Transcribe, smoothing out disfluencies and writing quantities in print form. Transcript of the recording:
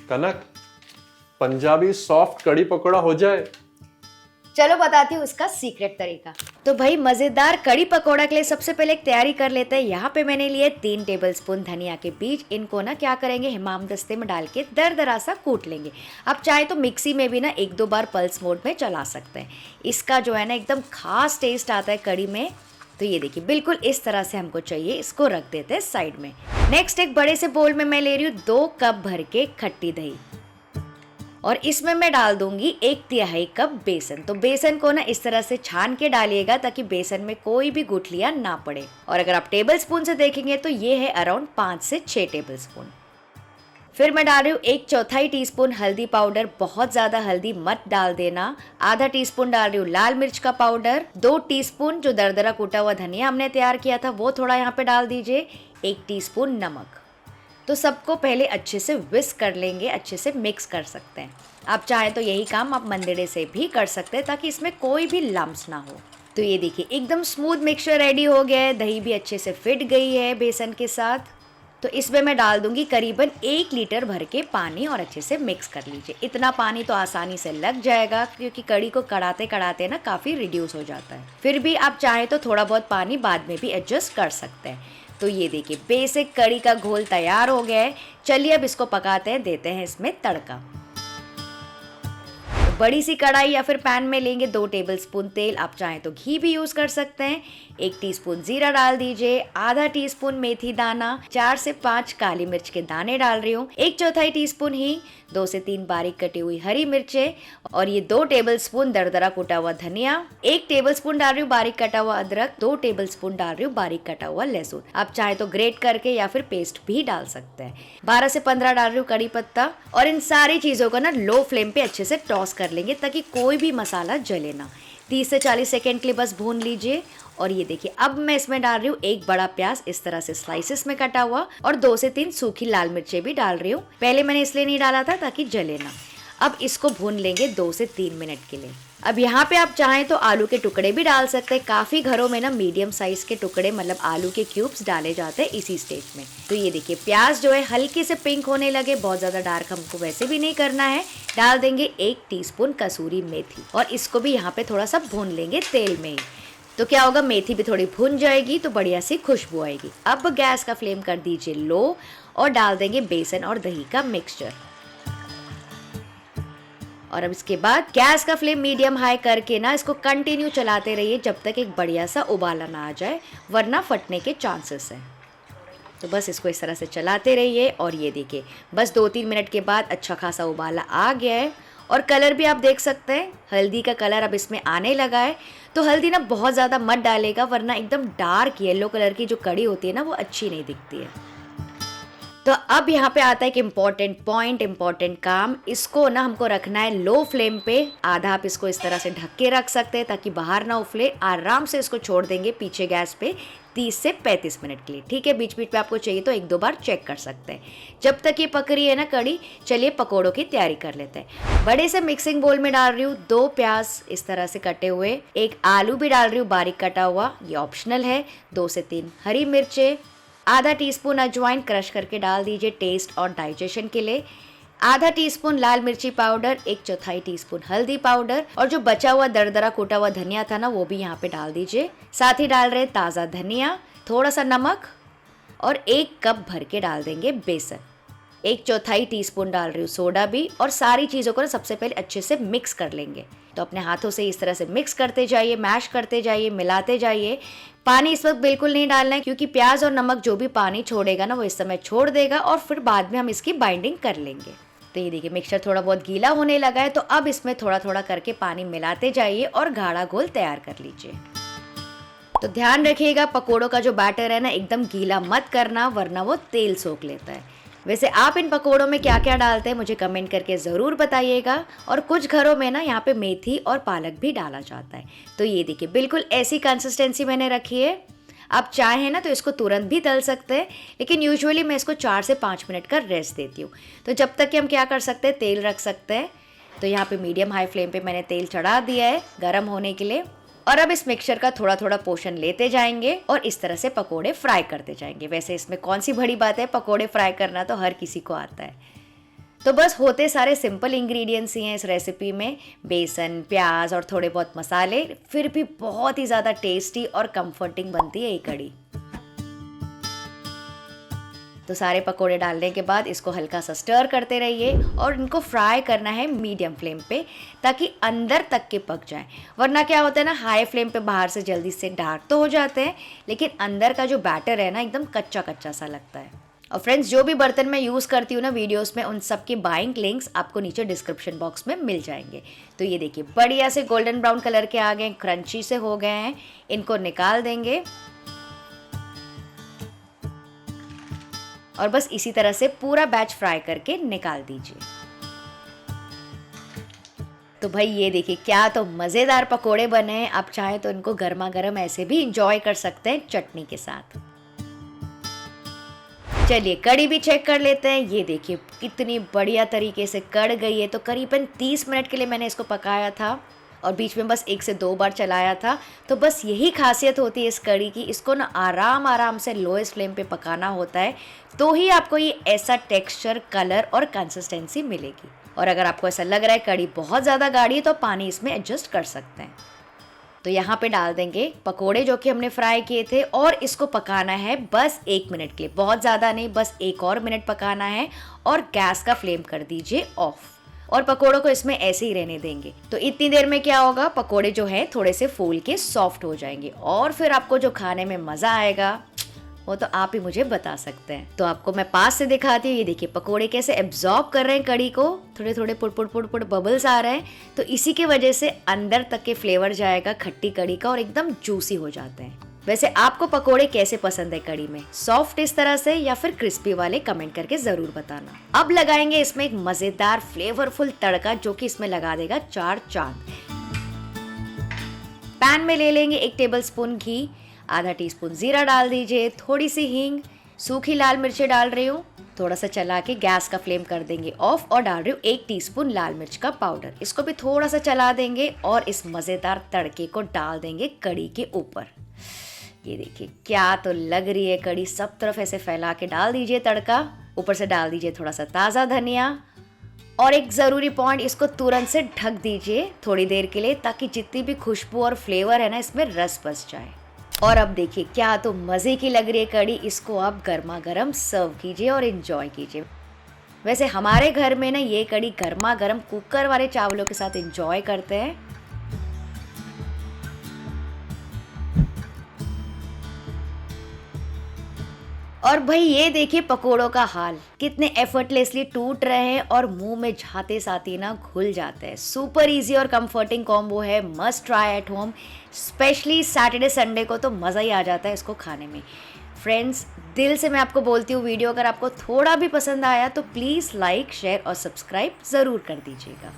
कनक, Punjabi soft कड़ी पकौड़ा हो जाए। चलो बताती हूँ उसका सीक्रेट तरीका। तो भाई मजेदार कड़ी पकौड़ा के लिए सबसे पहले एक तैयारी कर लेते हैं। यहाँ पे मैंने लिए 3 टेबलस्पून धनिया के बीज। इनको ना क्या करेंगे, हिमाम दस्ते में डाल के दरदरा सा कूट लेंगे। आप चाहे तो मिक्सी में भी ना 1-2 बार पल्स मोड में चला सकते हैं। इसका जो है ना एकदम खास टेस्ट आता है कड़ी में। तो ये देखिए बिल्कुल इस तरह से हमको चाहिए। इसको रख देते हैं साइड में। नेक्स्ट एक बड़े से बोल में मैं ले रही हूँ 2 कप भर के खट्टी दही, और इसमें मैं डाल दूंगी 1/3 कप बेसन। तो बेसन को ना इस तरह से छान के डालिएगा ताकि बेसन में कोई भी गुठलियां ना पड़े। और अगर आप टेबल स्पून से देखेंगे तो ये है अराउंड 5 से 6 टेबल स्पून। फिर मैं डाल रही हूँ 1/4 टीस्पून हल्दी पाउडर। बहुत ज्यादा हल्दी मत डाल देना। आधा टीस्पून डाल रही हूँ लाल मिर्च का पाउडर। 2 टीस्पून जो दरदरा कूटा हुआ धनिया हमने तैयार किया था वो थोड़ा यहाँ पे डाल दीजिए। 1 टीस्पून नमक। तो सबको पहले अच्छे से विस्क कर लेंगे, अच्छे से मिक्स कर सकते हैं। आप चाहे तो यही काम आप मंदिरे से भी कर सकते हैं ताकि इसमें कोई भी लम्स ना हो। तो ये देखिए एकदम स्मूथ मिक्सचर रेडी हो गया है। दही भी अच्छे से फिट गई है बेसन के साथ। तो इसमें मैं डाल दूंगी करीबन 1 लीटर भर के पानी और अच्छे से मिक्स कर लीजिए। इतना पानी तो आसानी से लग जाएगा क्योंकि कड़ी को कड़ाते कड़ाते ना काफ़ी रिड्यूस हो जाता है। फिर भी आप चाहे तो थोड़ा बहुत पानी बाद में भी एडजस्ट कर सकते हैं। तो ये देखिए बेसिक कड़ी का घोल तैयार हो गया है। चलिए अब इसको पकाते हैं, देते हैं इसमें तड़का। बड़ी सी कढ़ाई या फिर पैन में लेंगे 2 टेबलस्पून तेल। आप चाहें तो घी भी यूज कर सकते हैं। 1 टीस्पून जीरा डाल दीजिए। आधा टीस्पून मेथी दाना, 4 से 5 काली मिर्च के दाने डाल रही हूँ। 1/4 टीस्पून ही 2 से 3 बारीक कटी हुई हरी मिर्चें, और ये 2 टेबलस्पून दरदरा कूटा हुआ धनिया। 1 टेबलस्पून डाल रही हूँ बारीक कटा हुआ अदरक। 2 टेबलस्पून डाल रही हूँ बारीक कटा हुआ लहसुन। आप चाहे तो ग्रेट करके या फिर पेस्ट भी डाल सकते हैं। 12 से 15 डाल रही हूँ कड़ी पत्ता। और इन सारी चीजों को ना लो फ्लेम पे अच्छे से टॉस कर लेंगे ताकि कोई भी मसाला जले ना। 30 से 40 सेकेंड के लिए बस भून लीजिए। और ये देखिए अब मैं इसमें डाल रही हूँ 1 बड़ा प्याज इस तरह से स्लाइसेस में कटा हुआ, और 2 से 3 सूखी लाल मिर्चें भी डाल रही हूँ। पहले मैंने इसलिए नहीं डाला था ताकि जले ना। अब इसको भून लेंगे 2 से 3 मिनट के लिए। अब यहाँ पे आप चाहें तो आलू के टुकड़े भी डाल सकते हैं। काफ़ी घरों में ना मीडियम साइज के टुकड़े मतलब आलू के क्यूब्स डाले जाते हैं इसी स्टेज में। तो ये देखिए प्याज जो है हल्के से पिंक होने लगे, बहुत ज़्यादा डार्क हमको वैसे भी नहीं करना है। डाल देंगे 1 टीस्पून कसूरी मेथी, और इसको भी यहाँ पे थोड़ा सा भून लेंगे तेल में ही। तो क्या होगा, मेथी भी थोड़ी भुन जाएगी तो बढ़िया सी खुशबू आएगी। अब गैस का फ्लेम कर दीजिए लो, और डाल देंगे बेसन और दही का मिक्सचर। और अब इसके बाद गैस का फ्लेम मीडियम हाई करके ना इसको कंटिन्यू चलाते रहिए जब तक एक बढ़िया सा उबाला ना आ जाए, वरना फटने के चांसेस हैं। तो बस इसको इस तरह से चलाते रहिए। और ये देखिए बस 2-3 मिनट के बाद अच्छा खासा उबाला आ गया है। और कलर भी आप देख सकते हैं, हल्दी का कलर अब इसमें आने लगा है। तो हल्दी ना बहुत ज़्यादा मत डालेगा, वरना एकदम डार्क येलो कलर की जो कड़ी होती है ना वो अच्छी नहीं दिखती है। तो अब यहाँ पे आता है एक इम्पॉर्टेंट पॉइंट, इम्पॉर्टेंट काम। इसको ना हमको रखना है लो फ्लेम पे। आधा आप इसको इस तरह से ढक के रख सकते हैं ताकि बाहर ना उफले। आराम से इसको छोड़ देंगे पीछे गैस पे 30 से 35 मिनट के लिए। ठीक है, बीच बीच में आपको चाहिए तो 1-2 बार चेक कर सकते हैं। जब तक ये पक रही है ना कड़ी, चलिए पकौड़ों की तैयारी कर लेते हैं। बड़े से मिक्सिंग बोल में डाल रही हूँ 2 प्याज इस तरह से कटे हुए। 1 आलू भी डाल रही हूँ बारीक कटा हुआ, ये ऑप्शनल है। 2 से 3 हरी मिर्चें। आधा टीस्पून अजवाइन क्रश करके डाल दीजिए टेस्ट और डाइजेशन के लिए। आधा टीस्पून लाल मिर्ची पाउडर। 1/4 टीस्पून हल्दी पाउडर, और जो बचा हुआ दरदरा कूटा हुआ धनिया था ना वो भी यहाँ पे डाल दीजिए। साथ ही डाल रहे ताज़ा धनिया, थोड़ा सा नमक, और 1 कप भर के डाल देंगे बेसन। 1/4 टीस्पून डाल रही हूँ सोडा भी। और सारी चीज़ों को ना सबसे पहले अच्छे से मिक्स कर लेंगे। तो अपने हाथों से इस तरह से मिक्स करते जाइए, मैश करते जाइए, मिलाते जाइए। पानी इस वक्त बिल्कुल नहीं डालना है क्योंकि प्याज और नमक जो भी पानी छोड़ेगा ना वो इस समय छोड़ देगा, और फिर बाद में हम इसकी बाइंडिंग कर लेंगे। तो ये देखिए मिक्सचर थोड़ा बहुत गीला होने लगा है। तो अब इसमें थोड़ा थोड़ा करके पानी मिलाते जाइए और गाढ़ा घोल तैयार कर लीजिए। तो ध्यान रखिएगा पकोड़ों का जो बैटर है ना एकदम गीला मत करना, वरना वो तेल सोख लेता है। वैसे आप इन पकोड़ों में क्या क्या डालते हैं मुझे कमेंट करके ज़रूर बताइएगा। और कुछ घरों में ना यहाँ पे मेथी और पालक भी डाला जाता है। तो ये देखिए बिल्कुल ऐसी कंसिस्टेंसी मैंने रखी है। आप चाहें ना तो इसको तुरंत भी तल सकते हैं, लेकिन यूजुअली मैं इसको 4 से 5 मिनट का रेस्ट देती हूँ। तो जब तक कि हम क्या कर सकते हैं, तेल रख सकते हैं। तो यहाँ पे मीडियम हाई फ्लेम पे मैंने तेल चढ़ा दिया है गर्म होने के लिए। और अब इस मिक्सचर का थोड़ा थोड़ा पोर्शन लेते जाएंगे और इस तरह से पकोड़े फ्राई करते जाएंगे। वैसे इसमें कौन सी बड़ी बात है, पकोड़े फ्राई करना तो हर किसी को आता है। तो बस होते सारे सिंपल इंग्रेडिएंट्स ही हैं इस रेसिपी में, बेसन, प्याज और थोड़े बहुत मसाले, फिर भी बहुत ही ज़्यादा टेस्टी और कंफर्टिंग बनती है ये कड़ी। तो सारे पकोड़े डालने के बाद इसको हल्का सा स्टर करते रहिए और इनको फ्राई करना है मीडियम फ्लेम पे, ताकि अंदर तक के पक जाएं। वरना क्या होता है ना, हाई फ्लेम पे बाहर से जल्दी से डार्क तो हो जाते हैं, लेकिन अंदर का जो बैटर है ना एकदम कच्चा कच्चा सा लगता है। और फ्रेंड्स, जो भी बर्तन मैं यूज़ करती हूँ ना वीडियोस में, उन सब की बाइंग लिंक्स आपको नीचे डिस्क्रिप्शन बॉक्स में मिल जाएंगे। तो ये देखिए बढ़िया से गोल्डन ब्राउन कलर के आ गए, क्रंची से हो गए हैं, इनको निकाल देंगे और बस इसी तरह से पूरा बैच फ्राई करके निकाल दीजिए। तो भाई ये देखिए क्या तो मज़ेदार पकोड़े बने हैं। आप चाहें तो इनको गर्मा गर्म ऐसे भी इंजॉय कर सकते हैं चटनी के साथ। चलिए कड़ी भी चेक कर लेते हैं। ये देखिए कितनी बढ़िया तरीके से कड़ गई है। तो करीबन 30 मिनट के लिए मैंने इसको पकाया था और बीच में बस 1 से 2 बार चलाया था। तो बस यही खासियत होती है इस कड़ी की, इसको ना आराम आराम से लोएस्ट फ्लेम पे पकाना होता है, तो ही आपको ये ऐसा टेक्सचर, कलर और कंसिस्टेंसी मिलेगी। और अगर आपको ऐसा लग रहा है कड़ी बहुत ज़्यादा गाढ़ी है तो पानी इसमें एडजस्ट कर सकते हैं। तो यहाँ पे डाल देंगे पकोड़े जो कि हमने फ्राई किए थे और इसको पकाना है बस 1 मिनट के लिए, बहुत ज़्यादा नहीं, बस 1 और मिनट पकाना है। और गैस का फ्लेम कर दीजिए ऑफ और पकोड़ों को इसमें ऐसे ही रहने देंगे। तो इतनी देर में क्या होगा, पकोड़े जो है थोड़े से फूल के सॉफ्ट हो जाएंगे और फिर आपको जो खाने में मज़ा आएगा वो तो आप ही मुझे बता सकते हैं। तो आपको मैं पास से दिखाती हूँ। ये देखिए पकोड़े कैसे एब्जॉर्ब कर रहे हैं कड़ी को, थोड़े थोड़े पुड़ पुड़ पुड़ पुड़ बबल्स आ रहे हैं। तो इसी की वजह से अंदर तक के फ्लेवर जाएगा खट्टी कड़ी का और एकदम जूसी हो जाते हैं। वैसे आपको पकोड़े कैसे पसंद है कड़ी में, सॉफ्ट इस तरह से या फिर क्रिस्पी वाले, कमेंट करके जरूर बताना। अब लगाएंगे इसमें एक मजेदार फ्लेवरफुल तड़का जो कि इसमें लगा देगा 4 चांद। पैन में ले लेंगे 1 टेबलस्पून घी, आधा टीस्पून जीरा डाल दीजिए, थोड़ी सी हींग, सूखी लाल मिर्चें डाल रही हूँ। थोड़ा सा चला के गैस का फ्लेम कर देंगे ऑफ और डाल रही हूँ 1 टीस्पून लाल मिर्च का पाउडर। इसको भी थोड़ा सा चला देंगे और इस मजेदार तड़के को डाल देंगे कड़ी के ऊपर। ये देखिए क्या तो लग रही है कड़ी, सब तरफ ऐसे फैला के डाल दीजिए तड़का। ऊपर से डाल दीजिए थोड़ा सा ताज़ा धनिया और एक ज़रूरी पॉइंट, इसको तुरंत से ढक दीजिए थोड़ी देर के लिए, ताकि जितनी भी खुशबू और फ्लेवर है ना इसमें रस बस जाए। और अब देखिए क्या तो मज़े की लग रही है कड़ी, इसको आप गर्मा गर्म सर्व कीजिए और इन्जॉय कीजिए। वैसे हमारे घर में ना ये कड़ी गर्मा गर्म कुकर वाले चावलों के साथ इन्जॉय करते हैं। और भाई ये देखिए पकोड़ों का हाल, कितने एफर्टलेसली टूट रहे हैं और मुंह में जाते साथ ही ना घुल जाते हैं। सुपर इजी और कंफर्टिंग कॉम्बो है, must try at home. Specially Saturday Sunday को तो मज़ा ही आ जाता है इसको खाने में। फ्रेंड्स, दिल से मैं आपको बोलती हूँ, वीडियो अगर आपको थोड़ा भी पसंद आया तो प्लीज़ लाइक, शेयर और सब्सक्राइब ज़रूर कर दीजिएगा।